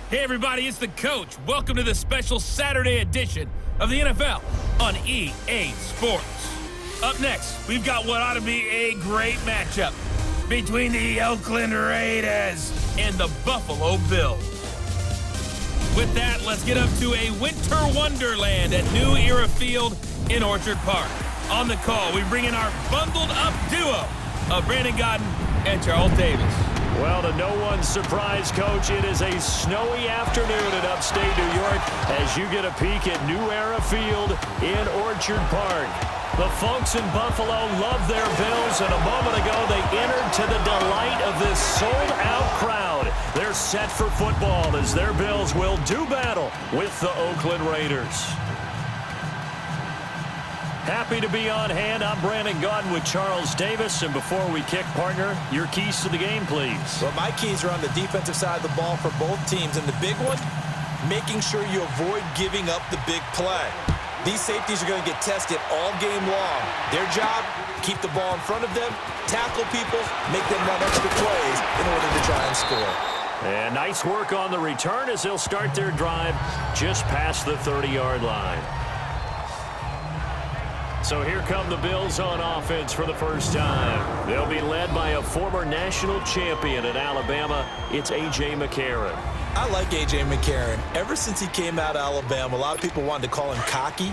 Hey everybody, it's the coach. Welcome to the special Saturday edition of the NFL on EA Sports. Up next, we've got what ought to be a great matchup between the Oakland Raiders and the Buffalo Bills. With that, let's get up to a winter wonderland at New Era Field in Orchard Park. On the call, we bring in our bundled up duo of Brandon Godden and Charles Davis. Well, to no one's surprise, Coach, it is a snowy afternoon in upstate New York as you get a peek at New Era Field in Orchard Park. The folks in Buffalo love their Bills, and a moment ago they entered to the delight of this sold-out crowd. They're set for football as their Bills will do battle with the Oakland Raiders. Happy to be on hand. I'm Brandon Godden with Charles Davis. And before we kick, partner, your keys to the game, please. Well, my keys are on the defensive side of the ball for both teams. And the big one, making sure you avoid giving up the big play. These safeties are going to get tested all game long. Their job, keep the ball in front of them, tackle people, make them run extra plays in order to try and score. And nice work on the return as they'll start their drive just past the 30-yard line. So here come the Bills on offense for the first time. They'll be led by a former national champion at Alabama. It's A.J. McCarron. I like A.J. McCarron. Ever since he came out of Alabama, a lot of people wanted to call him cocky.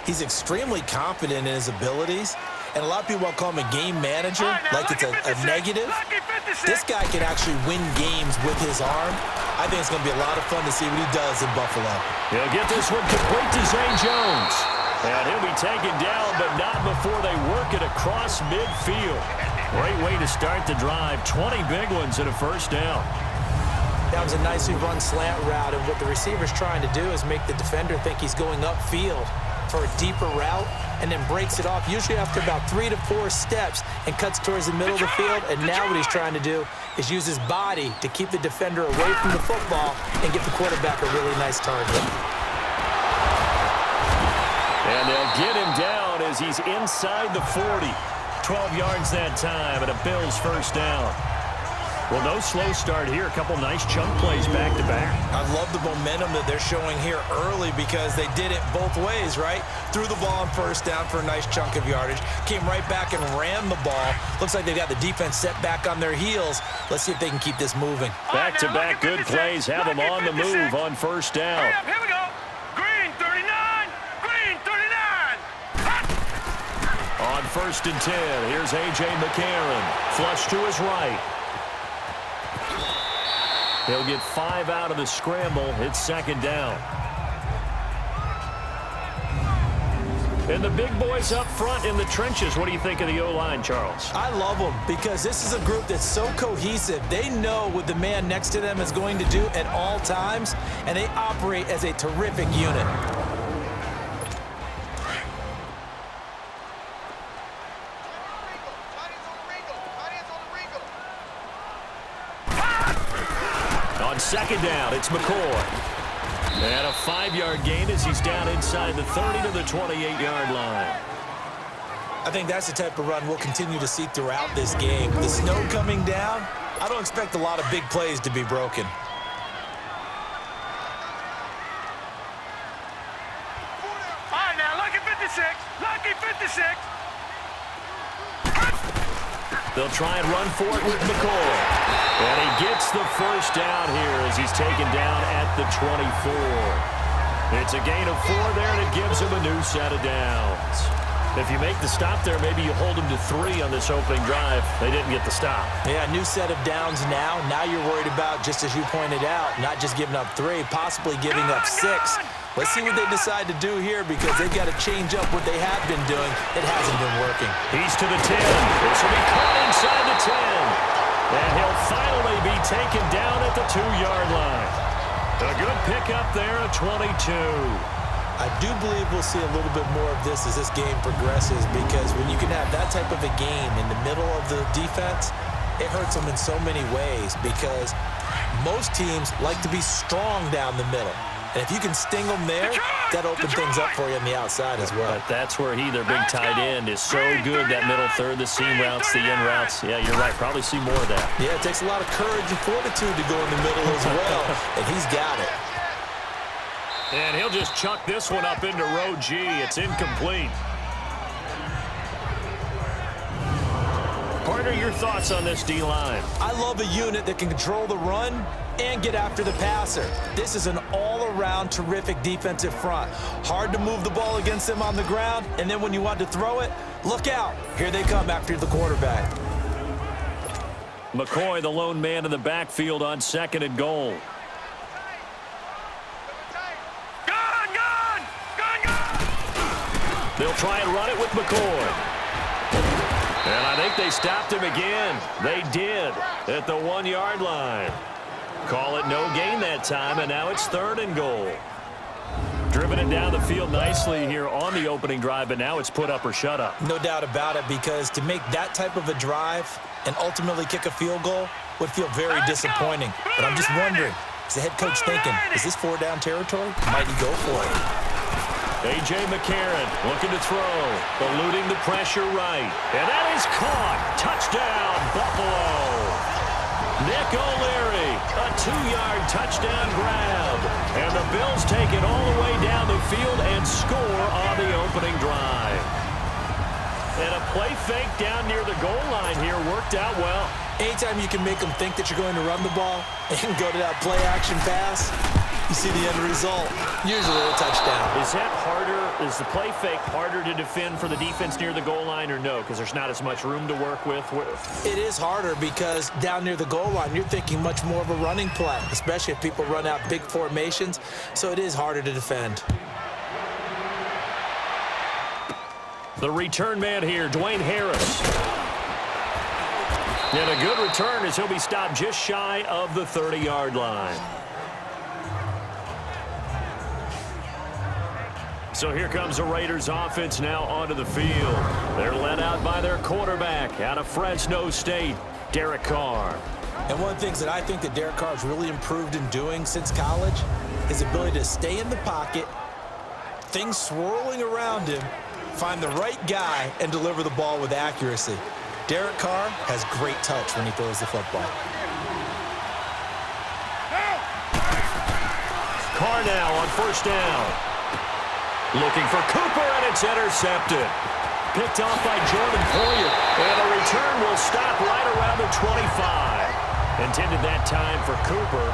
He's extremely confident in his abilities. And a lot of people want to call him a game manager, like it's a negative. This guy can actually win games with his arm. I think it's going to be a lot of fun to see what he does in Buffalo. He'll get this one complete to Zay Jones. And he'll be taken down, but not before they work it across midfield. Great way to start the drive. 20 big ones and a first down. That was a nicely run slant route, and what the receiver's trying to do is make the defender think he's going upfield for a deeper route, and then breaks it off, usually after about 3 to 4 steps, and cuts towards the middle of the field. And now what he's trying to do is use his body to keep the defender away from the football and give the quarterback a really nice target. And they'll get him down as he's inside the 40. 12 yards that time, and a Bills first down. Well, no slow start here. A couple nice chunk plays back-to-back. I love the momentum that they're showing here early because they did it both ways, right? Threw the ball on first down for a nice chunk of yardage. Came right back and ran the ball. Looks like they've got the defense set back on their heels. Let's see if they can keep this moving. Back-to-back good plays. Have them on the move on first down. Here we go. Green 39. Green 39. On first and 10, here's A.J. McCarron. Flush to his right. He'll get 5 out of the scramble. It's second down. And the big boys up front in the trenches. What do you think of the O-line, Charles? I love them because this is a group that's so cohesive. They know what the man next to them is going to do at all times, and they operate as a terrific unit. On second down, it's McCoy. And a 5-yard gain as he's down inside the 30 to the 28-yard line. I think that's the type of run we'll continue to see throughout this game. The snow coming down, I don't expect a lot of big plays to be broken. All right, now, lucky 56. Lucky 56. They'll try and run for it with McCoy. And he gets the first down here as he's taken down at the 24. It's a gain of 4 there, and it gives him a new set of downs. If you make the stop there, maybe you hold him to 3 on this opening drive. They didn't get the stop. Yeah, new set of downs now. Now you're worried about, just as you pointed out, not just giving up 3, possibly giving up 6. Let's see what they decide to do here because they've got to change up what they have been doing. It hasn't been working. He's to the 10. This will be caught inside the 10. And he'll finally be taken down at the 2-yard line. A good pickup there at 22. I do believe we'll see a little bit more of this as this game progresses because when you can have that type of a gain in the middle of the defense, it hurts them in so many ways because most teams like to be strong down the middle. And if you can sting them there, that opens things up for you on the outside as well. But that's where their big tight end, is so good, that middle third, the seam routes, the in routes. Yeah, you're right. Probably see more of that. Yeah, it takes a lot of courage and fortitude to go in the middle as well, and he's got it. And he'll just chuck this one up into row G. It's incomplete. Partner, your thoughts on this D-line? I love a unit that can control the run and get after the passer. This is an all-around terrific defensive front. Hard to move the ball against them on the ground, and then when you want to throw it, look out. Here they come after the quarterback. McCoy, the lone man in the backfield on 2nd and goal. They'll try and run it with McCoy. And I think they stopped him again. They did at the 1-yard line. Call it no gain that time, and now it's 3rd and goal. Driven it down the field nicely here on the opening drive, but now it's put up or shut up. No doubt about it, because to make that type of a drive and ultimately kick a field goal would feel very disappointing. But I'm just wondering, is the head coach thinking, is this 4-down territory? Might he go for it? A.J. McCarron looking to throw, eluding the pressure right. And that is caught. Touchdown, Buffalo. Nick O'Leary, a 2-yard touchdown grab. And the Bills take it all the way down the field and score on the opening drive. And a play fake down near the goal line here worked out well. Anytime you can make them think that you're going to run the ball and go to that play-action pass, you see the end result, usually a touchdown. Is that harder? Is the play fake harder to defend for the defense near the goal line, or no? Because there's not as much room to work with? It is harder because down near the goal line, you're thinking much more of a running play, especially if people run out big formations. So it is harder to defend. The return man here, Dwayne Harris. And a good return as he'll be stopped just shy of the 30-yard line. So here comes the Raiders offense now onto the field. They're led out by their quarterback out of Fresno State, Derek Carr. And one of the things that I think that Derek Carr has really improved in doing since college, his ability to stay in the pocket, things swirling around him, find the right guy, and deliver the ball with accuracy. Derek Carr has great touch when he throws the football. Carr now on 1st down. Looking for Cooper, and it's intercepted. Picked off by Jordan Poyer, and a return will stop right around the 25. Intended that time for Cooper.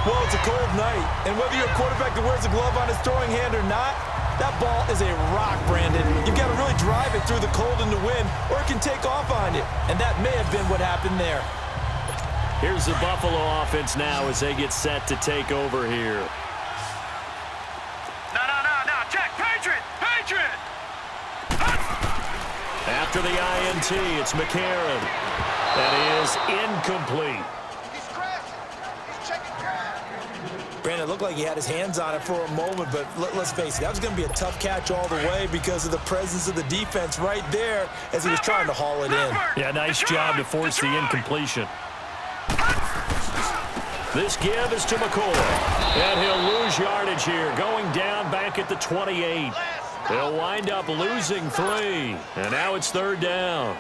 Well, it's a cold night, and whether you're a quarterback that wears a glove on his throwing hand or not, that ball is a rock, Brandon. You've got to really drive it through the cold and the wind, or it can take off on you, and that may have been what happened there. Here's the Buffalo offense now as they get set to take over here. After the INT, it's McCarron. That is incomplete. Brandon, it looked like he had his hands on it for a moment, but let's face it, that was going to be a tough catch all the way because of the presence of the defense right there as he was trying to haul it in. Yeah, nice job to force the incompletion. This give is to McCoy, and he'll lose yardage here, going down back at the 28. They'll wind up losing 3, and now it's 3rd down.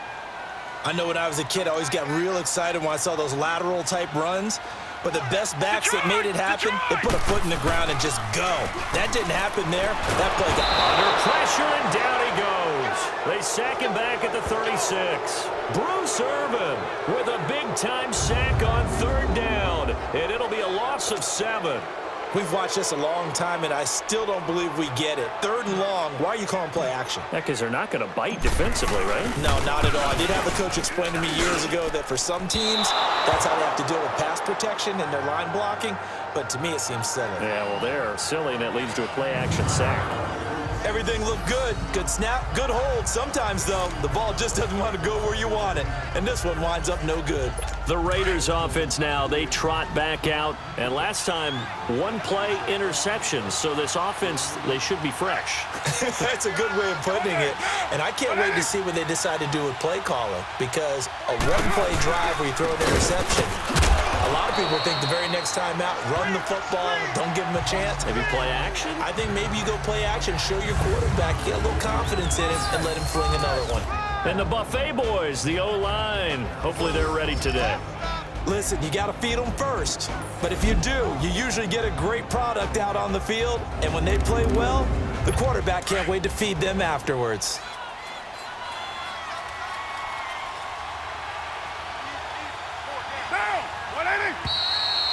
I know when I was a kid, I always got real excited when I saw those lateral-type runs, but the best backs that made it happen, they put a foot in the ground and just go. That didn't happen there. That play got under pressure, and down he goes. They sack him back at the 36. Bruce Irvin with a big-time sack on 3rd down, and it'll be a loss of 7. We've watched this a long time, and I still don't believe we get it. 3rd and long, why are you calling play action? Yeah, because they're not going to bite defensively, right? No, not at all. I did have a coach explain to me years ago that for some teams, that's how they have to deal with pass protection and their line blocking, but to me it seems silly. Yeah, well, they're silly, and it leads to a play action sack. Everything looked good. Good snap, good hold. Sometimes, though, the ball just doesn't want to go where you want it, and this one winds up no good. The Raiders offense now, they trot back out, and last time, 1 play interception, so this offense, they should be fresh. That's a good way of putting it, and I can't wait to see what they decide to do with play calling, because a 1-play drive where you throw an interception, a lot of people think the very next time out, run the football, don't give him a chance. Maybe play action? I think maybe you go play action, show your quarterback, get a little confidence in him, and let him fling another one. And the Buffet boys, the O-line, hopefully they're ready today. Listen, you got to feed them first. But if you do, you usually get a great product out on the field, and when they play well, the quarterback can't wait to feed them afterwards.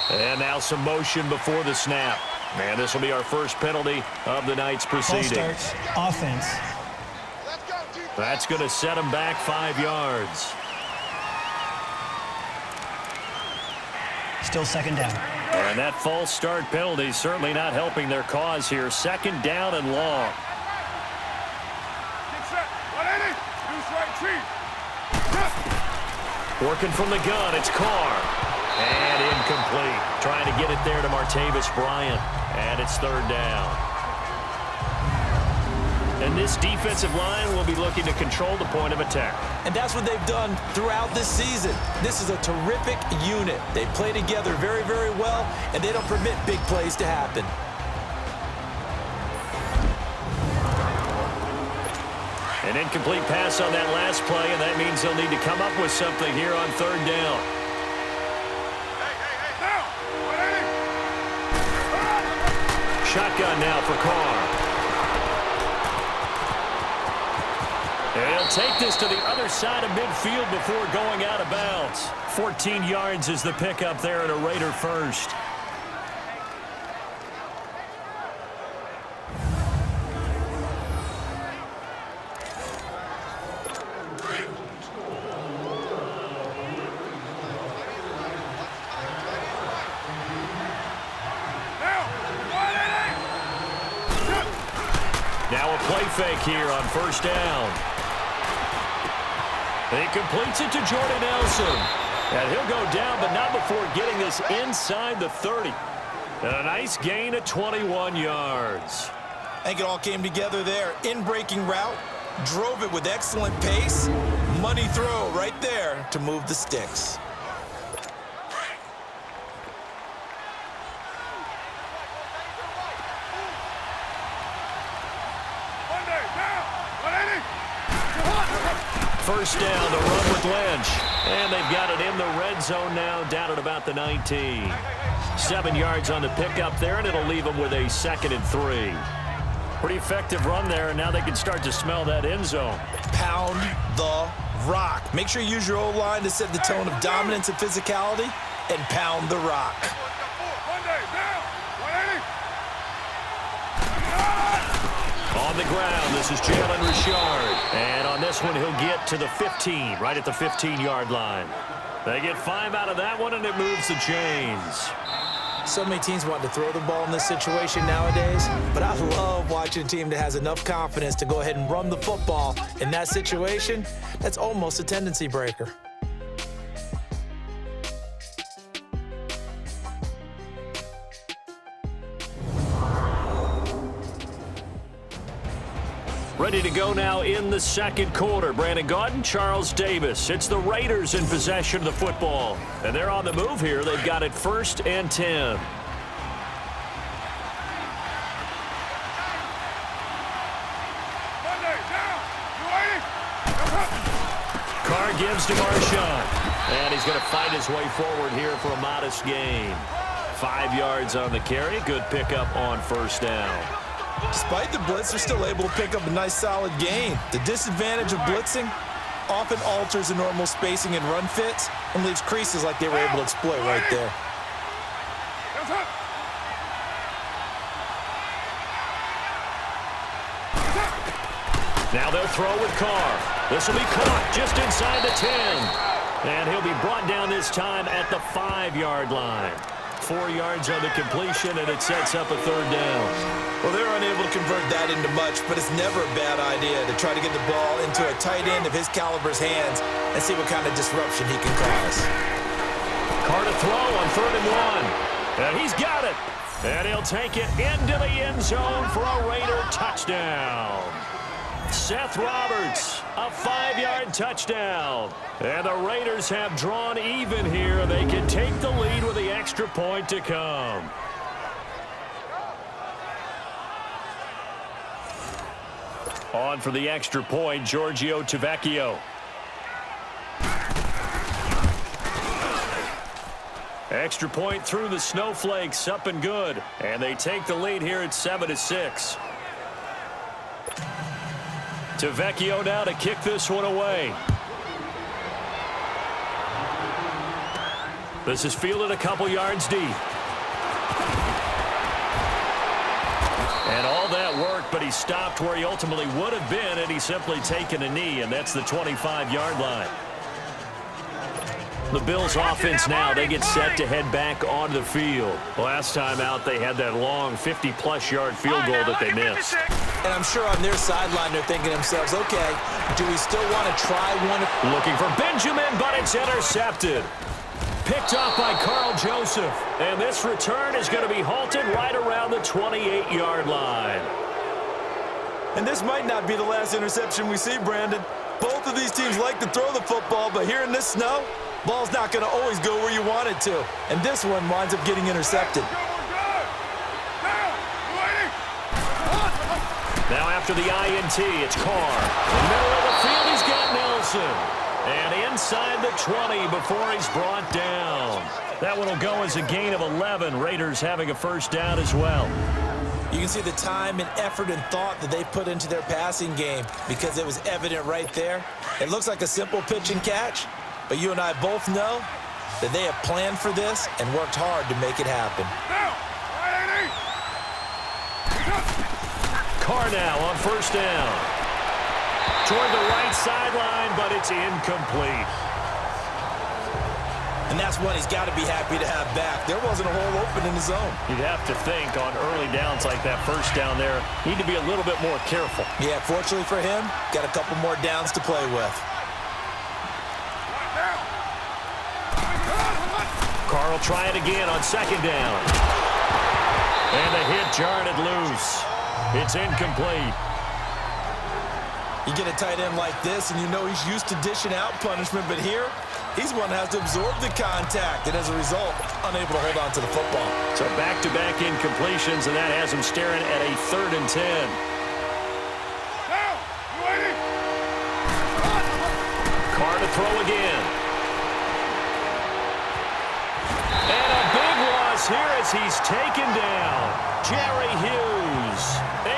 And now some motion before the snap. And this will be our first penalty of the night's proceedings. False start, offense. That's going to set them back 5 yards. Still second down. And that false start penalty certainly not helping their cause here. Second down and long. Working from the gun, it's Carr. And incomplete. Trying to get it there to Martavis Bryant. And it's third down. And this defensive line will be looking to control the point of attack. And that's what they've done throughout this season. This is a terrific unit. They play together very, very well, and they don't permit big plays to happen. An incomplete pass on that last play, and that means they'll need to come up with something here on third down. Shotgun now for Carr. And he'll take this to the other side of midfield before going out of bounds. 14 yards is the pickup there at a Raider first. Now a play fake here on first down. He completes it to Jordan Nelson. And he'll go down, but not before getting this inside the 30. And a nice gain of 21 yards. I think it all came together there. In-breaking route, drove it with excellent pace. Money throw right there to move the sticks. First down to run with Lynch. And they've got it in the red zone now, down at about the 19. 7 yards on the pickup there, and it'll leave them with a 2nd and 3. Pretty effective run there, and now they can start to smell that end zone. Pound the rock. Make sure you use your O-line to set the tone of dominance and physicality, and pound the rock. On the ground, this is Jalen Richard. And on this one, he'll get to the 15, right at the 15-yard line. They get 5 out of that one, and it moves the chains. So many teams want to throw the ball in this situation nowadays, but I love watching a team that has enough confidence to go ahead and run the football. In that situation, that's almost a tendency breaker. Ready to go now in the second quarter. Brandon Gaudin, Charles Davis. It's the Raiders in possession of the football. And they're on the move here. They've got it 1st and 10. Carr gives to Marshawn. And he's going to fight his way forward here for a modest gain. 5 yards on the carry. Good pickup on first down. Despite the blitz, they're still able to pick up a nice solid gain. The disadvantage of blitzing often alters the normal spacing and run fits and leaves creases like they were able to exploit right there. Now they'll throw with Carr. This will be caught just inside the 10. And he'll be brought down this time at the 5-yard line. 4 yards on the completion, and it sets up a third down. Well, they're unable to convert that into much, but it's never a bad idea to try to get the ball into a tight end of his caliber's hands and see what kind of disruption he can cause. Carr to throw on 3rd and 1. And he's got it. And he'll take it into the end zone for a Raider touchdown. Seth Roberts, a 5-yard touchdown. And the Raiders have drawn even here. They can take the lead with the extra extra point to come. On for the extra point, Giorgio Tavecchio. Extra point through the snowflakes, up and good. And they take the lead here at 7-6. Tavecchio now to kick this one away. This is fielded a couple yards deep. And all that work, but he stopped where he ultimately would have been had he simply taken a knee, and that's the 25-yard line. The Bills offense now, they get set to head back onto the field. Last time out, they had that long 50-plus yard field goal that they missed. And I'm sure on their sideline, they're thinking to themselves, okay, do we still want to try one? Looking for Benjamin, but it's intercepted. Picked off by Carl Joseph. And this return is going to be halted right around the 28-yard line. And this might not be the last interception we see, Brandon. Both of these teams like to throw the football, but here in this snow, ball's not going to always go where you want it to. And this one winds up getting intercepted. Now after the INT, it's Carr. In the middle of the field, he's got Nelson. And inside the 20 before he's brought down. That one will go as a gain of 11. Raiders having a first down as well. You can see the time and effort and thought that they put into their passing game because it was evident right there. It looks like a simple pitch and catch, but you and I both know that they have planned for this and worked hard to make it happen. Carr now on first down. Toward the right sideline, but it's incomplete. And that's one he's got to be happy to have back. There wasn't a hole open in the zone. You'd have to think on early downs like that first down there, need to be a little bit more careful. Yeah, fortunately for him, got a couple more downs to play with. Carr will try it again on second down. And the hit jarred it loose. It's incomplete. You get a tight end like this, and you know he's used to dishing out punishment, but here, he's one that has to absorb the contact, and as a result, unable to hold on to the football. So back-to-back incompletions, and that has him staring at a 3rd and 10. Carr to throw again. And a big loss here as he's taken down. Jerry Hughes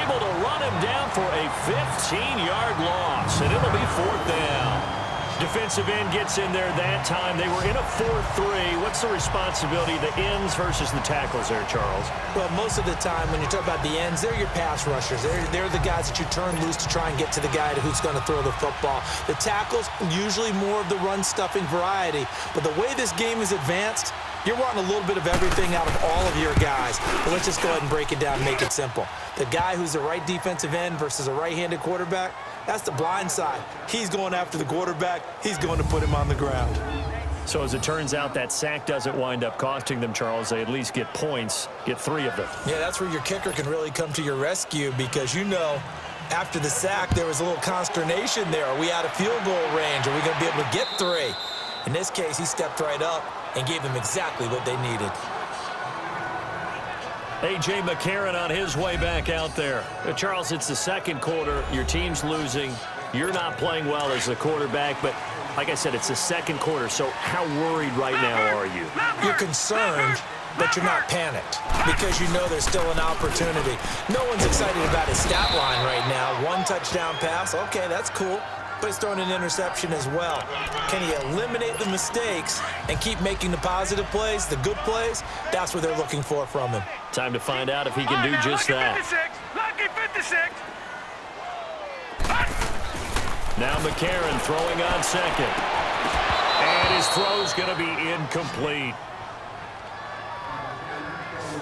able to run him down for a 15-yard loss, and it'll be 4th down. Defensive end gets in there that time. They were in a 4-3. What's the responsibility of the ends versus the tackles there, Charles? Well, most of the time when you talk about the ends, they're your pass rushers. They're the guys that you turn loose to try and get to the guy who's going to throw the football. The tackles, usually more of the run-stuffing variety. But the way this game is advanced, you're wanting a little bit of everything out of all of your guys. But let's just go ahead and break it down and make it simple. The guy who's the right defensive end versus a right-handed quarterback, that's the blind side. He's going after the quarterback. He's going to put him on the ground. So as it turns out, that sack doesn't wind up costing them, Charles. They at least get points, get 3 of them. Yeah, that's where your kicker can really come to your rescue because, you know, after the sack, there was a little consternation there. Are we out of field goal range? Are we going to be able to get 3? In this case, he stepped right up and gave them exactly what they needed. A.J. McCarron on his way back out there. Charles, it's the second quarter. Your team's losing. You're not playing well as the quarterback, but like I said, it's the second quarter, so how worried right now are you? You're concerned, but you're not panicked because you know there's still an opportunity. No one's excited about his stat line right now. 1 touchdown pass, okay, that's cool. But he's throwing an interception as well. Can he eliminate the mistakes and keep making the positive plays, the good plays? That's what they're looking for from him. Time to find out if he can do just that. Lucky 56. Now McCarron throwing on second. And his throw's going to be incomplete.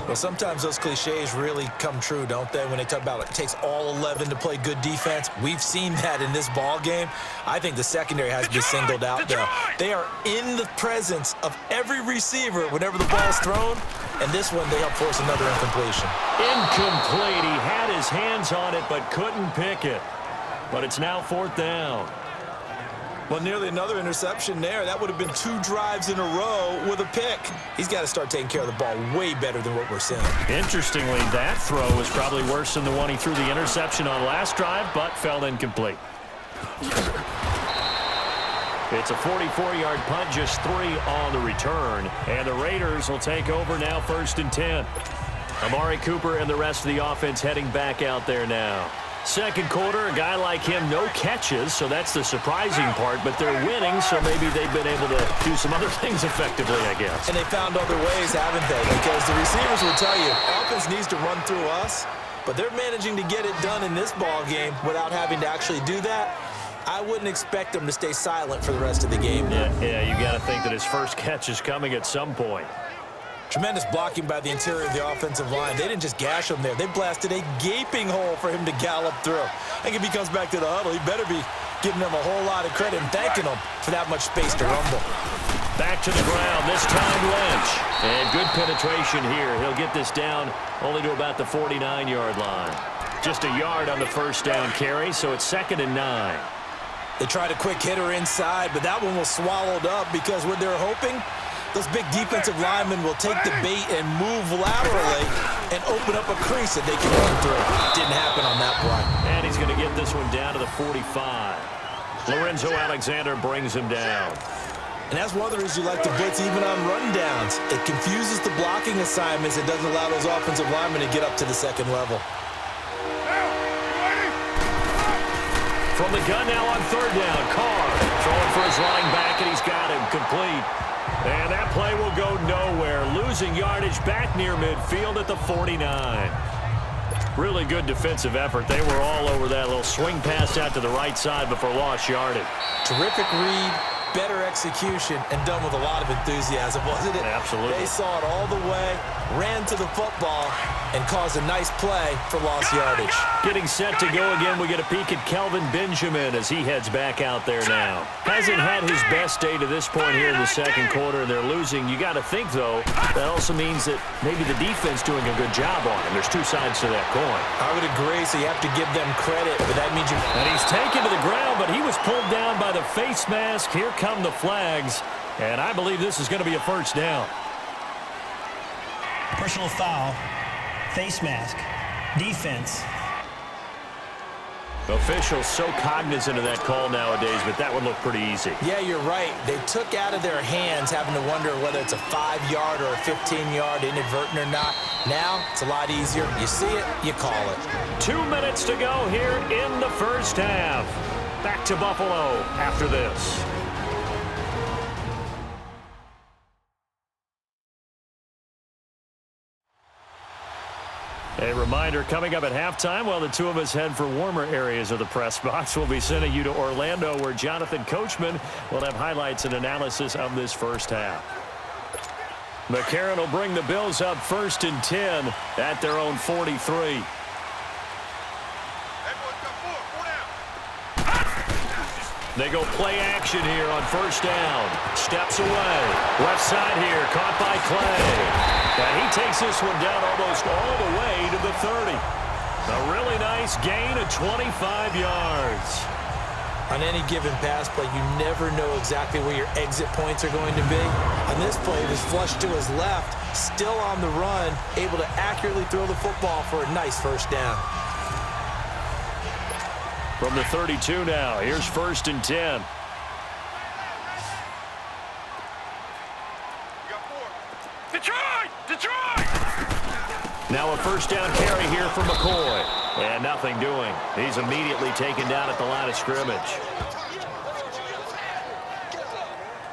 Well, sometimes those cliches really come true, don't they? When they talk about it takes all 11 to play good defense. We've seen that in this ball game. I think the secondary has to be singled out, though. They are in the presence of every receiver whenever the ball's thrown. And this one, they help force another incompletion. Incomplete. He had his hands on it but couldn't pick it. But it's now 4th down. Well, nearly another interception there. That would have been 2 drives in a row with a pick. He's got to start taking care of the ball way better than what we're seeing. Interestingly, that throw was probably worse than the one he threw the interception on last drive, but fell incomplete. It's a 44-yard punt, just 3 on the return. And the Raiders will take over now, 1st and 10. Amari Cooper and the rest of the offense heading back out there now. Second quarter, a guy like him, no catches, so that's the surprising part, but they're winning, so maybe they've been able to do some other things effectively, I guess. And they found other ways, haven't they? Because the receivers will tell you, offense needs to run through us, but they're managing to get it done in this ball game without having to actually do that. I wouldn't expect them to stay silent for the rest of the game. Yeah, you got to think that his first catch is coming at some point. Tremendous blocking by the interior of the offensive line. They didn't just gash him there. They blasted a gaping hole for him to gallop through. I think if he comes back to the huddle, he better be giving them a whole lot of credit and thanking them for that much space to rumble. Back to the ground, this time Lynch. And good penetration here. He'll get this down only to about the 49-yard line. Just a yard on the first down carry, so it's 2nd and 9. They tried a quick hitter inside, but that one was swallowed up because what they're hoping, those big defensive linemen will take the bait and move laterally and open up a crease that they can run through. Didn't happen on that play. And he's going to get this one down to the 45. Lorenzo Alexander brings him down. And that's one of the reasons you like to blitz even on rundowns. It confuses the blocking assignments. It doesn't allow those offensive linemen to get up to the second level. From the gun now on 3rd down, Carr throwing for his running back, and he's got him complete. And that play will go nowhere, losing yardage back near midfield at the 49. Really good defensive effort. They were all over that little swing pass out to the right side before lost yardage. Terrific read, better execution, and done with a lot of enthusiasm, wasn't it? Absolutely. They saw it all the way, ran to the football, and caused a nice play for lost yardage. Getting set to go again, we get a peek at Kelvin Benjamin as he heads back out there now. Hasn't had his best day to this point here in the second quarter, and they're losing. You got to think, though, that also means that maybe the defense doing a good job on him. There's 2 sides to that coin. I would agree, so you have to give them credit, but that means you... And he's taken to the ground, but he was pulled down by the face mask. Here come the flags, and I believe this is going to be a first down. Personal foul, face mask, defense. Officials so cognizant of that call nowadays, but that would look pretty easy. Yeah, you're right. They took out of their hands having to wonder whether it's a 5-yard or a 15-yard inadvertent or not. Now, it's a lot easier. You see it, you call it. 2 minutes to go here in the first half. Back to Buffalo after this. A reminder, coming up at halftime, while the 2 of us head for warmer areas of the press box, we'll be sending you to Orlando, where Jonathan Coachman will have highlights and analysis of this first half. McCarron will bring the Bills up 1st and 10 at their own 43. They go play action here on 1st down. Steps away. Left side here, caught by Clay. And he takes this one down almost all the way to the 30. A really nice gain of 25 yards. On any given pass play, you never know exactly where your exit points are going to be. On this play, it was flushed to his left, still on the run, able to accurately throw the football for a nice 1st down. From the 32 now, here's 1st and 10. Detroit! Now a 1st down carry here for McCoy. And nothing doing. He's immediately taken down at the line of scrimmage.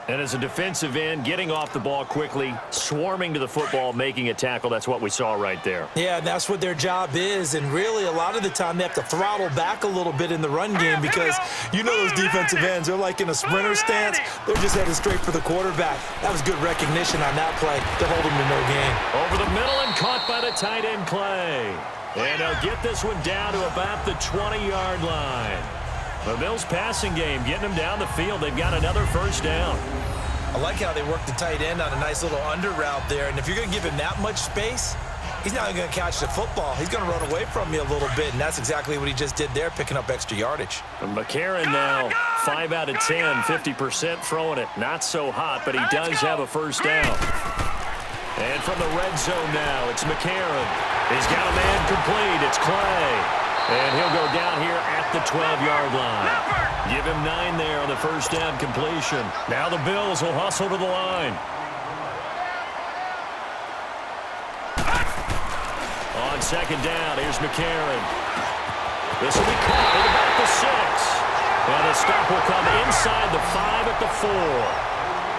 And as a defensive end, getting off the ball quickly, swarming to the football, making a tackle, that's what we saw right there. Yeah, and that's what their job is. And really, a lot of the time, they have to throttle back a little bit in the run game because you know those defensive ends, they're like in a sprinter stance. They're just headed straight for the quarterback. That was good recognition on that play to hold him to no gain. Over the middle and caught by the tight end, Clay. And they'll get this one down to about the 20-yard line. The Bills passing game, getting them down the field. They've got another 1st down. I like how they work the tight end on a nice little under route there. And if you're going to give him that much space, he's not going to catch the football. He's going to run away from you a little bit, and that's exactly what he just did there, picking up extra yardage. And McCarron now 5 out of 10, 50% throwing it. Not so hot, but he does have a first down. And from the red zone now, it's McCarron. He's got a man complete. It's Clay. And he'll go down here at the 12-yard line. Give him 9 there on the first down completion. Now the Bills will hustle to the line. On second down, here's McCarron. This will be caught at about the 6. And the stop will come inside the 5 at the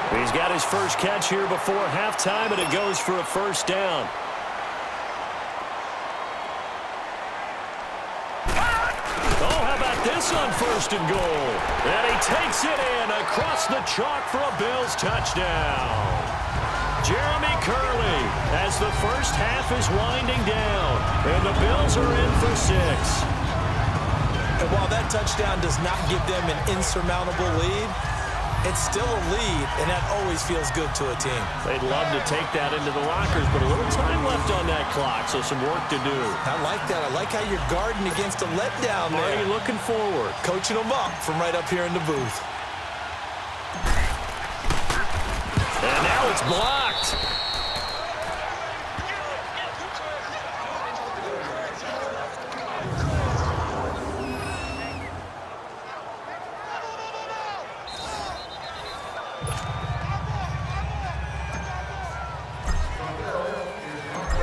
4. He's got his first catch here before halftime, and it goes for a first down. Oh, how about this on first and goal? And he takes it in across the chalk for a Bills touchdown. Jeremy Curley as the first half is winding down, and the Bills are in for 6. And while that touchdown does not give them an insurmountable lead, it's still a lead, and that always feels good to a team. They'd love to take that into the lockers, but a little time left on that clock, so some work to do. I like that. I like how you're guarding against a letdown there. Already looking forward. Coaching them up from right up here in the booth. And now it's blocked.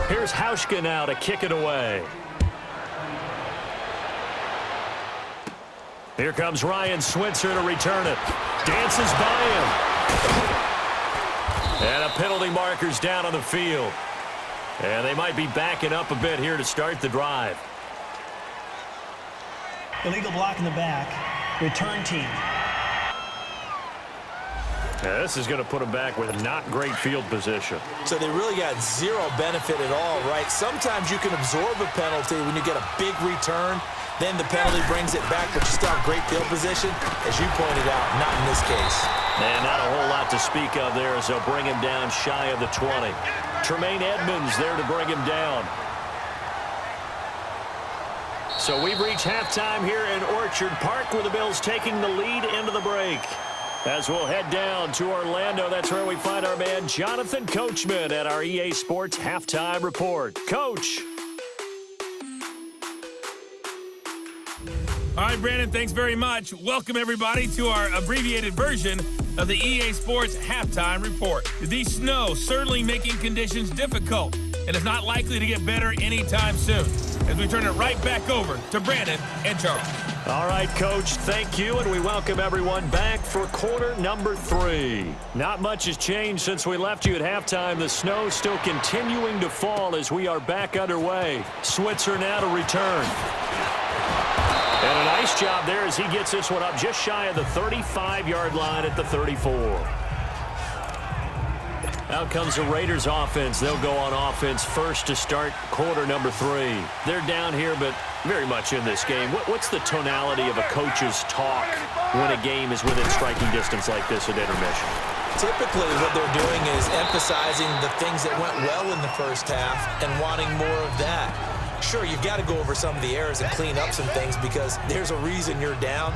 Here's Hauschka now to kick it away. Here comes Ryan Switzer to return it. Dances by him. And a penalty marker's down on the field. And they might be backing up a bit here to start the drive. Illegal block in the back. Return team. Now, this is going to put them back with not great field position. So they really got zero benefit at all, right? Sometimes you can absorb a penalty when you get a big return. Then the penalty brings it back, but you still have great field position. As you pointed out, not in this case. And not a whole lot to speak of there as they'll bring him down shy of the 20. Tremaine Edmonds there to bring him down. So we've reached halftime here in Orchard Park with the Bills taking the lead into the break. As we'll head down to Orlando, that's where we find our man Jonathan Coachman at our EA Sports Halftime Report. Coach. All right, Brandon, thanks very much. Welcome, everybody, to our abbreviated version of the EA Sports Halftime Report. The snow certainly making conditions difficult, and is not likely to get better anytime soon. As we turn it right back over to Brandon and Charles. All right, Coach, thank you, and we welcome everyone back for quarter number 3. Not much has changed since we left you at halftime. The snow still continuing to fall as we are back underway. Switzer now to return. And a nice job there as he gets this one up just shy of the 35-yard line at the 34. Out comes the Raiders offense. They'll go on offense first to start quarter number 3. They're down here, but very much in this game. What's the tonality of a coach's talk when a game is within striking distance like this at intermission? Typically what they're doing is emphasizing the things that went well in the first half and wanting more of that. Sure, you've got to go over some of the errors and clean up some things because there's a reason you're down.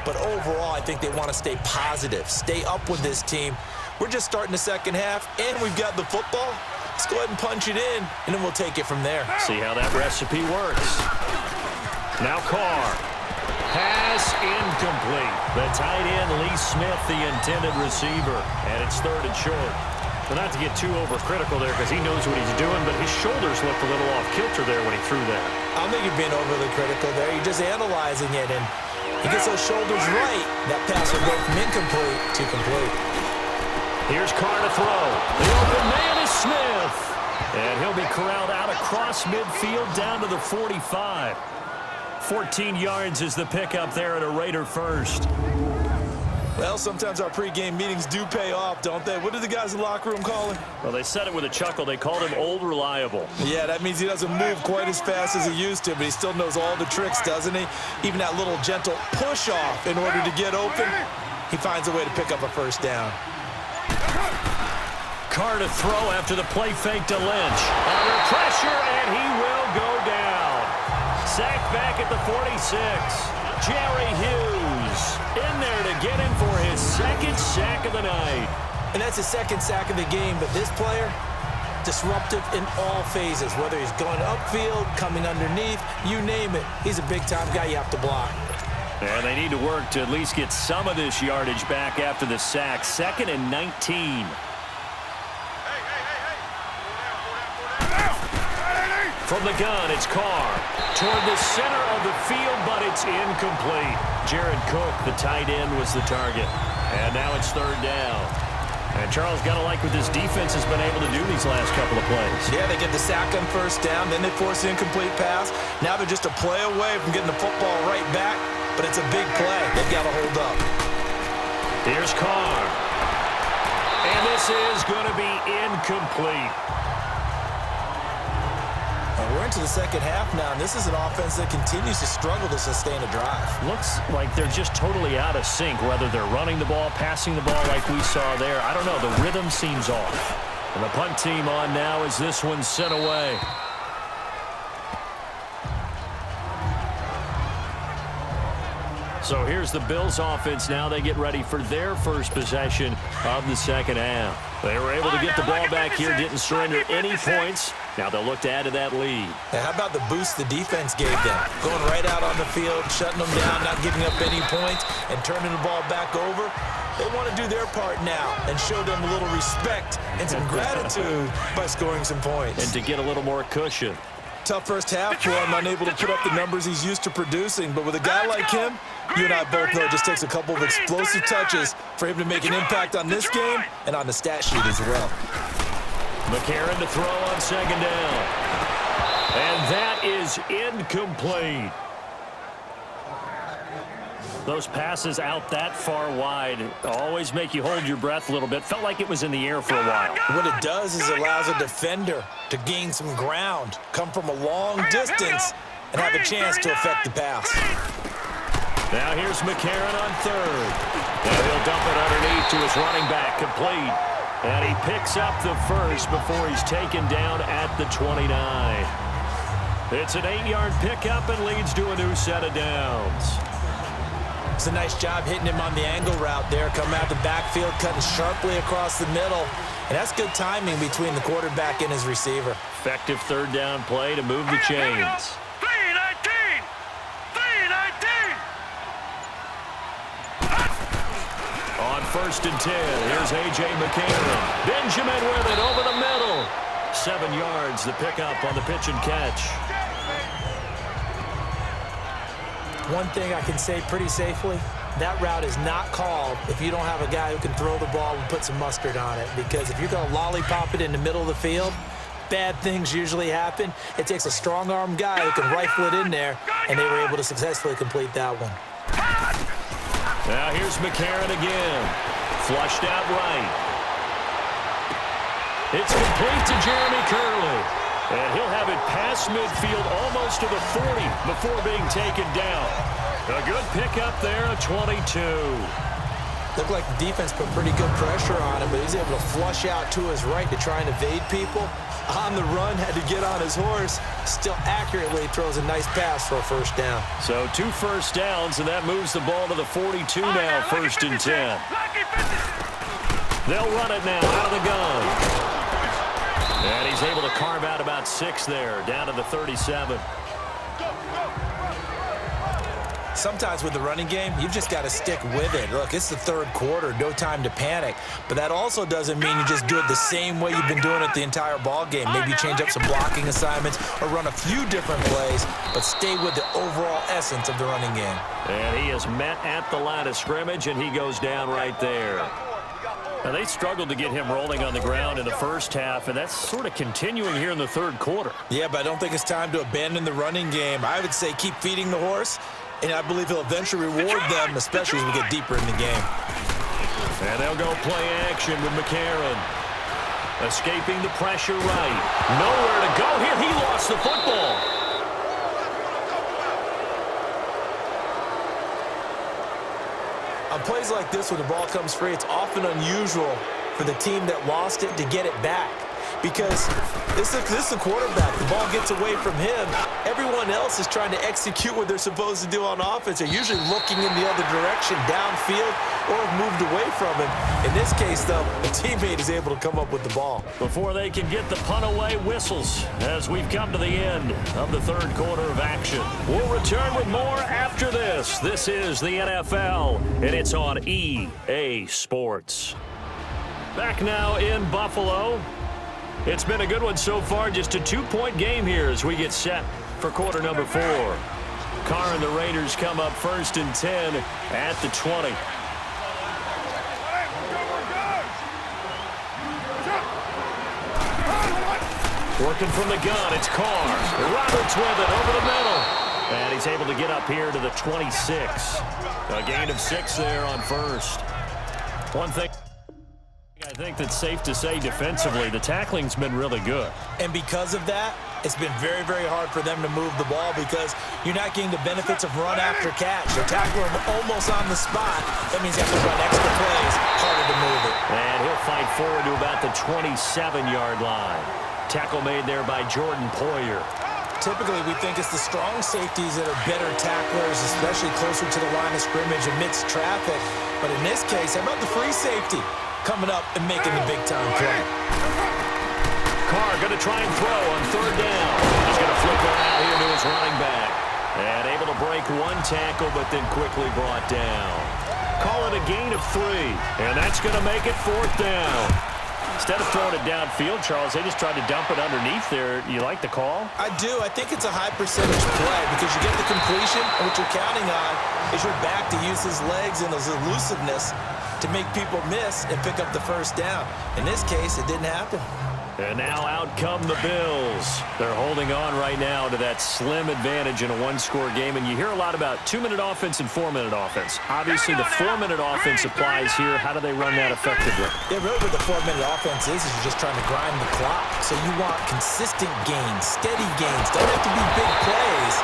But overall, I think they want to stay positive, stay up with this team. We're just starting the second half, and we've got the football. Let's go ahead and punch it in, and then we'll take it from there. See how that recipe works. Now Carr. Pass incomplete. The tight end, Lee Smith, the intended receiver. And it's third and short. But not to get too overcritical there because he knows what he's doing, but his shoulders looked a little off kilter there when he threw that. I don't think you're being overly critical there. You're just analyzing it, and he gets those shoulders right. That pass will go from incomplete to complete. Here's Carr to throw. The open man is Smith. And he'll be corralled out across midfield down to the 45. 14 yards is the pickup there at a Raider first. Well, sometimes our pregame meetings do pay off, don't they? What did the guys in the locker room call him? Well, they said it with a chuckle. They called him Old Reliable. Yeah, that means he doesn't move quite as fast as he used to, but he still knows all the tricks, doesn't he? Even that little gentle push-off in order to get open, he finds a way to pick up a first down. Carr to throw after the play fake to Lynch. Under pressure, and he will go down. Sacked back at the 46. Jerry Hughes in there to get him for his second sack of the night. And that's his second sack of the game, but this player, disruptive in all phases, whether he's going upfield, coming underneath, you name it. He's a big-time guy you have to block. And they need to work to at least get some of this yardage back after the sack. 2nd and 19. From the gun, it's Carr. Toward the center of the field, but it's incomplete. Jared Cook, the tight end, was the target. And now it's 3rd down. And Charles, got to like what this defense has been able to do these last couple of plays. Yeah, they get the sack on 1st down, then they force the incomplete pass. Now they're just a play away from getting the football right back, but it's a big play. They've got to hold up. Here's Carr. And this is going to be incomplete. We're into the 2nd half now, and this is an offense that continues to struggle to sustain a drive. Looks like they're just totally out of sync, whether they're running the ball, passing the ball like we saw there. I don't know. The rhythm seems off. And the punt team on now as this one's sent away. So here's the Bills offense now. They get ready for their first possession of the 2nd half. They were able to get the ball back here, didn't surrender any points. Now they'll look to add to that lead. Now, how about the boost the defense gave them? Going right out on the field, shutting them down, not giving up any points, and turning the ball back over. They want to do their part now and show them a little respect and some gratitude by scoring some points. And to get a little more cushion. Tough first half for him, unable to put up the numbers he's used to producing. But with a guy like him, you and I both know it just takes a couple of explosive touches for him to make an impact on this game and on the stat sheet as well. McCarron to throw on 2nd down. And that is incomplete. Those passes out that far wide always make you hold your breath a little bit. Felt like it was in the air for a while. What it does is allows a defender to gain some ground, come from a long distance, and have a chance to affect the pass. Now here's McCarron on 3rd. And he'll dump it underneath to his running back, complete. And he picks up the first before he's taken down at the 29. It's an 8-yard pickup and leads to a new set of downs. It's a nice job hitting him on the angle route there. Coming out the backfield, cutting sharply across the middle. And that's good timing between the quarterback and his receiver. Effective 3rd down play to move the chains. 3-19! 3-19! On 1st and 10, here's A.J. McCarron. Benjamin with it over the middle. 7 yards, the pickup on the pitch and catch. One thing I can say pretty safely, that route is not called if you don't have a guy who can throw the ball and put some mustard on it. Because if you're going to lollipop it in the middle of the field, bad things usually happen. It takes a strong-arm guy who can rifle it in there, and they were able to successfully complete that one. Now here's McCarron again. Flushed out right. It's complete to Jeremy Curley. And he'll have it past midfield almost to the 40 before being taken down. A good pickup there, a 22. Looked like the defense put pretty good pressure on him, but he's able to flush out to his right to try and evade people. On the run, had to get on his horse. Still accurately throws a nice pass for a 1st down. So 2 first downs, and that moves the ball to the 42 now, 1st and 10. They'll run it now out of the gun. And he's able to carve out about 6 there, down to the 37. Sometimes with the running game, you've just got to stick with it. Look, it's the 3rd quarter, no time to panic. But that also doesn't mean you just do it the same way you've been doing it the entire ball game. Maybe you change up some blocking assignments or run a few different plays, but stay with the overall essence of the running game. And he is met at the line of scrimmage, and he goes down right there. Now, they struggled to get him rolling on the ground in the first half, and that's sort of continuing here in the 3rd quarter. Yeah, but I don't think it's time to abandon the running game. I would say keep feeding the horse, and I believe he'll eventually reward them, especially as we get deeper in the game. And they'll go play action with McCarron. Escaping the pressure right. Nowhere to go here. He lost the football. On plays like this, when the ball comes free, it's often unusual for the team that lost it to get it back. because this is a quarterback. The ball gets away from him. Everyone else is trying to execute what they're supposed to do on offense. They're usually looking in the other direction, downfield, or have moved away from him. In this case, though, a teammate is able to come up with the ball. Before they can get the punt away, whistles as we've come to the end of the third quarter of action. We'll return with more after this. This is the NFL, and it's on EA Sports. Back now in Buffalo. It's been a good one so far. Just a 2-point game here as we get set for quarter number 4. Carr and the Raiders come up first and 10 at the 20. Working from the gun, it's Carr. Roberts with it over the middle. And he's able to get up here to the 26. A gain of 6 there on first. One thing I think that's safe to say defensively, the tackling's been really good. And because of that, it's been very, very hard for them to move the ball because you're not getting the benefits of run after catch. They're tackling almost on the spot. That means you have to run extra plays, harder to move it. And he'll fight forward to about the 27-yard line. Tackle made there by Jordan Poyer. Typically, we think it's the strong safeties that are better tacklers, especially closer to the line of scrimmage amidst traffic. But in this case, how about the free safety coming up and making the big-time play? Carr going to try and throw on third down. He's going to flip one out here to his running back. And able to break one tackle, but then quickly brought down. Call it a gain of 3. And that's going to make it fourth down. Instead of throwing it downfield, Charles, they just tried to dump it underneath there. You like the call? I do. I think it's a high percentage play because you get the completion, and what you're counting on is your back to use his legs and his elusiveness to make people miss and pick up the first down. In this case, it didn't happen. And now out come the Bills. They're holding on right now to that slim advantage in a one-score game. And you hear a lot about 2-minute offense and 4-minute offense. Obviously, the 4-minute offense applies here. How do they run that effectively? Yeah, really what the 4-minute offense is you're just trying to grind the clock. So you want consistent gains, steady gains. Don't have to be big plays,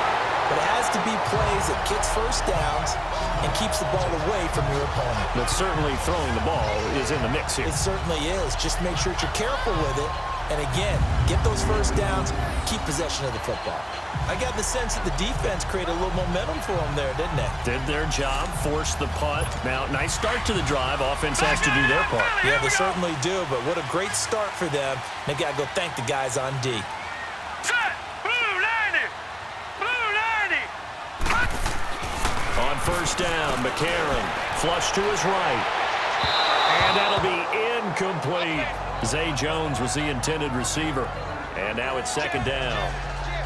but it has to be plays that gets first downs and keeps the ball away from your opponent. But certainly throwing the ball is in the mix here. It certainly is. Just make sure that you're careful with it. And again, get those first downs, keep possession of the football. I got the sense that the defense created a little momentum for them there, didn't they? Did their job, forced the punt. Now, nice start to the drive. Offense has to do their part. Yeah, they certainly do, but what a great start for them. They got to go thank the guys on D. Set! Blue 90! Blue 90! On first down, McCarron flush to his right. And that'll be incomplete. Zay Jones was the intended receiver. And now it's second down.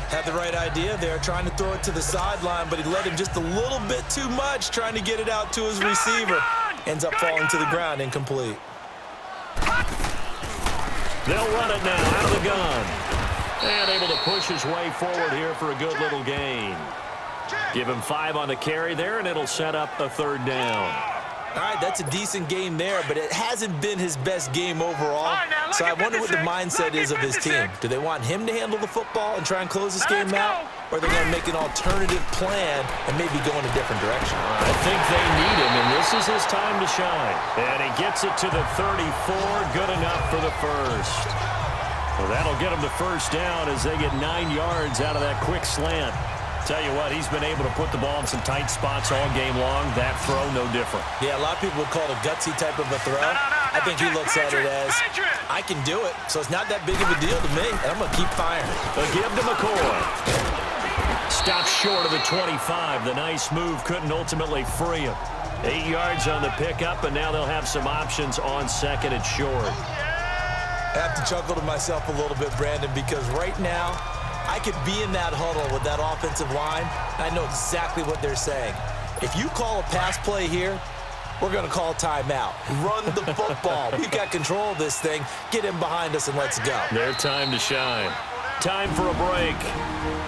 Had the right idea there, trying to throw it to the sideline, but he let him just a little bit too much, trying to get it out to his receiver. Ends up falling to the ground, incomplete. They'll run it now out of the gun. And able to push his way forward here for a good little gain. Give him 5 on the carry there, and it'll set up a third down. All right, that's a decent game there, but it hasn't been his best game overall. So I wonder what the mindset is of his team. Do they want him to handle the football and try and close this game out? Or are they going to make an alternative plan and maybe go in a different direction? I think they need him, and this is his time to shine. And he gets it to the 34, good enough for the first. Well, that'll get him the first down as they get 9 yards out of that quick slant. Tell you what, he's been able to put the ball in some tight spots all game long. That throw, no different. Yeah, a lot of people would call it a gutsy type of a throw. I think he looks at it as, I can do it, so it's not that big of a deal to me, and I'm going to keep firing. A give to McCoy. Stopped short of the 25. The nice move couldn't ultimately free him. 8 yards on the pickup, and now they'll have some options on second and short. I have to chuckle to myself a little bit, Brandon, because right now, I could be in that huddle with that offensive line, and I know exactly what they're saying. If you call a pass play here, we're going to call timeout. Run the football. We've got control of this thing. Get him behind us and let's go. Their time to shine. Time for a break.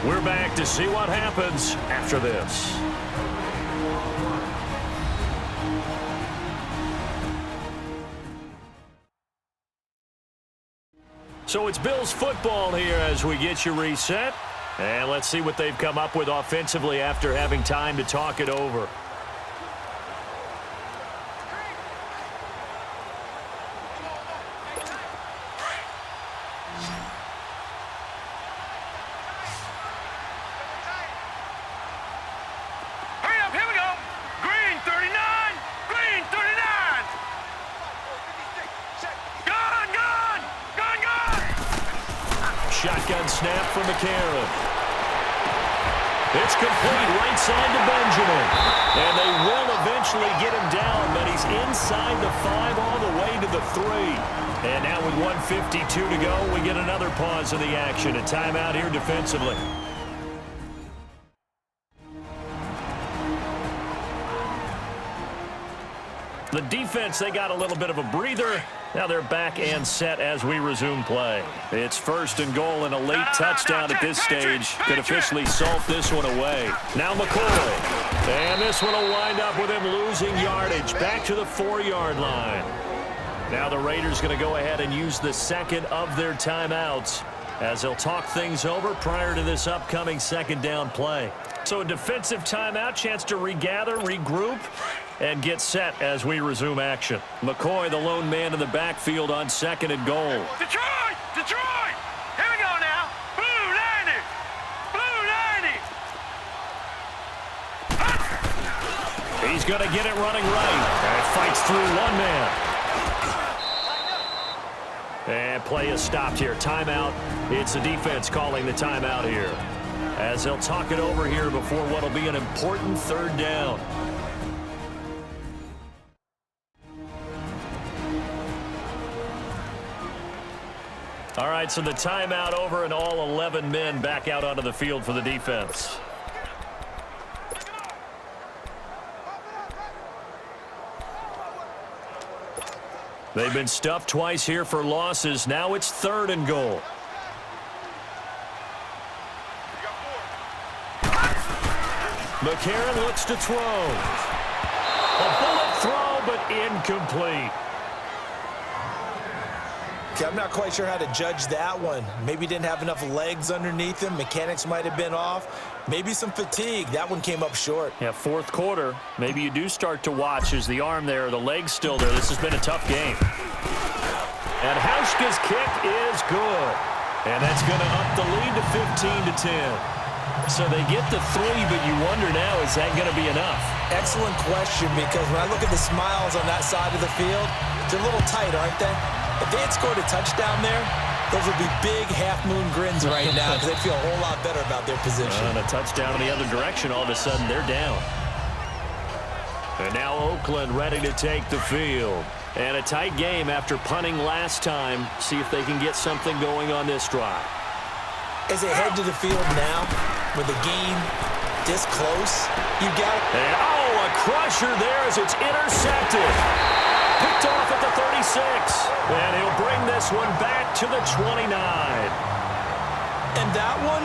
We're back to see what happens after this. So it's Bills football here as we get you reset. And let's see what they've come up with offensively after having time to talk it over. shotgun snap from McCarron. It's complete right side to Benjamin. And they will eventually get him down, but he's inside the 5 all the way to the 3. And now with 1:52 to go, we get another pause in the action. A timeout here defensively. The defense, they got a little bit of a breather. Now they're back and set as we resume play. It's 1st and goal and a late touchdown at this stage could officially salt this one away. Now McCoy. And this one will wind up with him losing yardage back to the 4-yard line. Now the Raiders going to go ahead and use the second of their timeouts as they'll talk things over prior to this upcoming 2nd down play. So a defensive timeout, chance to regather, regroup, and get set as we resume action. McCoy, the lone man in the backfield on 2nd and goal. Detroit! Detroit! Here we go now. Blue 90! Blue 90! He's going to get it running right. And fights through one man. And play is stopped here. Timeout. It's the defense calling the timeout here, as they'll talk it over here before what will be an important 3rd down. All right, so the timeout over and all 11 men back out onto the field for the defense. They've been stuffed twice here for losses. Now it's 3rd and goal. McCarron looks to throw. A bullet throw, but incomplete. Okay, I'm not quite sure how to judge that one. Maybe didn't have enough legs underneath him. Mechanics might have been off. Maybe some fatigue. That one came up short. Yeah, 4th quarter. Maybe you do start to watch as the arm there, the leg's still there. This has been a tough game. And Hauschka's kick is good. And that's going to up the lead to 15-10. So they get the 3, but you wonder now, is that going to be enough? Excellent question, because when I look at the smiles on that side of the field, they're a little tight, aren't they? If they had scored a touchdown there, those would be big half-moon grins right now because they'd feel a whole lot better about their position. And a touchdown in the other direction, all of a sudden they're down. And now Oakland ready to take the field. And a tight game after punting last time. See if they can get something going on this drive. As they head to the field now, with the game this close, you got it. And, a crusher there as it's intercepted. Picked off at the 36. And he'll bring this one back to the 29. And that one,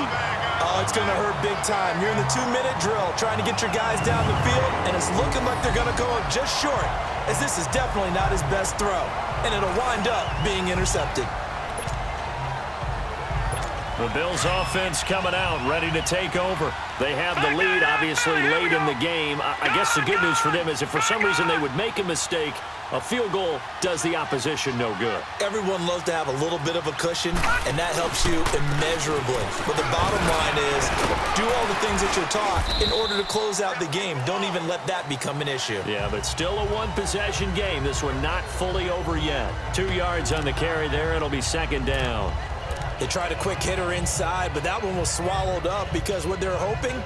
it's going to hurt big time. You're in the 2-minute drill trying to get your guys down the field, and it's looking like they're going to go up just short, as this is definitely not his best throw. And it'll wind up being intercepted. The Bills offense coming out, ready to take over. They have the lead, obviously, late in the game. I guess the good news for them is if for some reason they would make a mistake, a field goal does the opposition no good. Everyone loves to have a little bit of a cushion, and that helps you immeasurably. But the bottom line is, do all the things that you're taught in order to close out the game. Don't even let that become an issue. Yeah, but still a one-possession game. This one not fully over yet. 2 yards on the carry there. It'll be 2nd down. They tried a quick hitter inside, but that one was swallowed up because what they're hoping,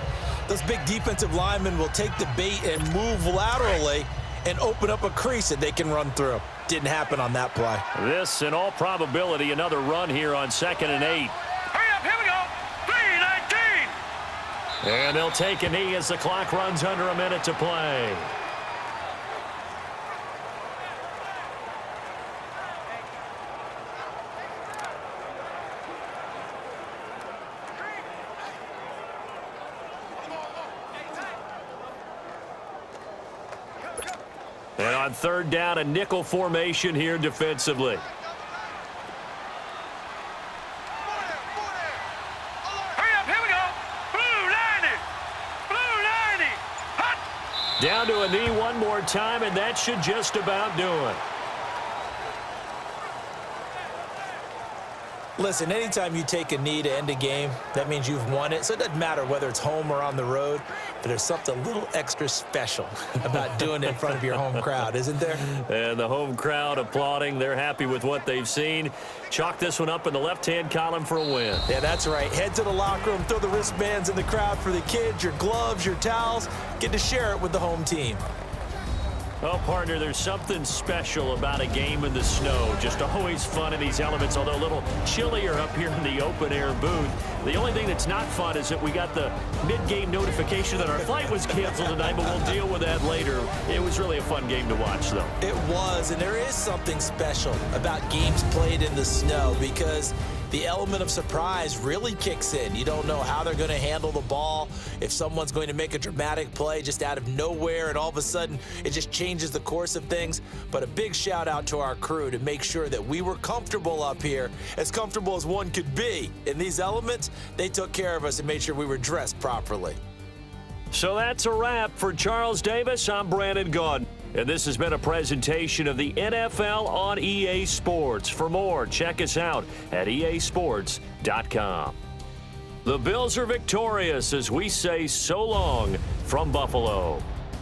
those big defensive linemen will take the bait and move laterally and open up a crease that they can run through. Didn't happen on that play. This, in all probability, another run here on 2nd and 8. Hurry up, here we go. 3:19. And they'll take a knee as the clock runs under a minute to play. And on 3rd down, a nickel formation here defensively. Hurry up, here we go. Blue 90. Blue 90. Hot. Down to a knee one more time, and that should just about do it. Listen, anytime you take a knee to end a game, that means you've won it. So it doesn't matter whether it's home or on the road. but there's something a little extra special about doing it in front of your home crowd, isn't there? And the home crowd applauding. They're happy with what they've seen. Chalk this one up in the left-hand column for a win. Yeah, that's right. Head to the locker room, throw the wristbands in the crowd for the kids, your gloves, your towels. Get to share it with the home team. Well, partner, there's something special about a game in the snow. Just always fun in these elements, although a little chillier up here in the open-air booth. The only thing that's not fun is that we got the mid-game notification that our flight was canceled tonight, but we'll deal with that later. It was really a fun game to watch, though. It was, and there is something special about games played in the snow because the element of surprise really kicks in. You don't know how they're going to handle the ball, if someone's going to make a dramatic play just out of nowhere, and all of a sudden it just changes the course of things. But a big shout out to our crew to make sure that we were comfortable up here, as comfortable as one could be. In these elements, they took care of us and made sure we were dressed properly. So that's a wrap for Charles Davis. I'm Brandon Gaudin. And this has been a presentation of the NFL on EA Sports. For more, check us out at easports.com. The Bills are victorious as we say so long from Buffalo.